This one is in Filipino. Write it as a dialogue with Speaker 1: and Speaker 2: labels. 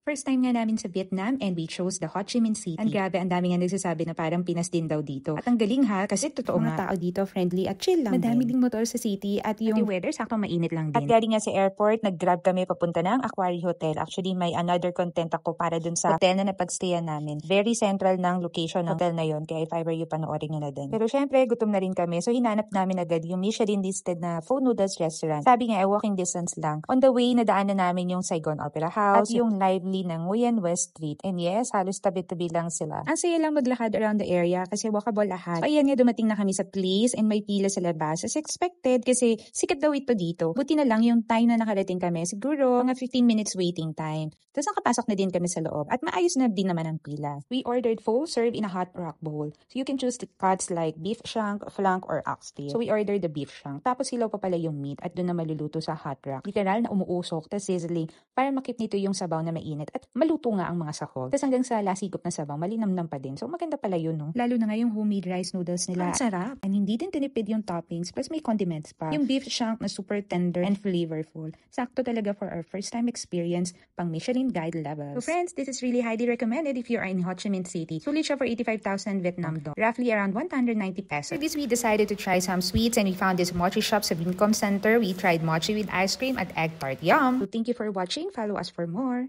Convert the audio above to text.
Speaker 1: First time nga namin sa Vietnam and we chose the Ho Chi Minh City. Ang grabe, ang dami nga nagsasabi na parang Pinas din daw dito. At ang galing ha, kasi totoo mga tao dito, friendly at chill lang. Madami ding motor sa city at yung weather sakto mainit lang din. At galing nga sa airport, nag-grab kami papunta ng Aquari Hotel. Actually, may another content ako para dun sa hotel na napagstayan namin. Very central ng location ng hotel na yon, kaya if ever you panoorin nyo na din. Pero syempre, gutom na rin kami. So hinanap namin agad yung Michelin listed na Pho Noodles restaurant. Sabi nga, walking distance lang. On the way, nadaanan namin yung Saigon Opera House, at yung lively ng Nguyen West Street. And yes, halos tabi-tabi lang sila. Ang saya lang maglakad around the area kasi walkable lahat. So ayan nga, dumating na kami sa place and may pila sa labas as expected kasi sikat daw ito dito. Buti na lang yung time na nakarating kami, siguro mga 15 minutes waiting time. Tapos nakapasok na din kami sa loob at maayos na din naman ang pila. We ordered pho served in a hot rock bowl. So you can choose the cuts like beef shank, flank, or oxtail. So we ordered the beef shank. Tapos hilaw pa pala yung meat at doon na maluluto sa hot rock. Literal na umuusok, tas sizzling para makip nito yung sabaw na mainit at maluto nga ang mga sahog. Tapos hanggang sa lasigop na sabaw, malinamnam pa din. So maganda pala yun, no? Lalo na nga yung homemade rice noodles nila. Ang sarap. And hindi din tinipid yung toppings. Plus may condiments pa. Yung beef shank na super tender and flavorful. Sakto talaga for our first time experience pang Michelin guide levels. So friends, this is really highly recommended if you are in Ho Chi Minh City. Sulit siya for 85,000 Vietnam dong. Roughly around 190 pesos. For this, we decided to try some sweets and we found this mochi shop sa Vincom Center. We tried mochi with ice cream at egg tart. Yum! So thank you for watching. Follow us for more.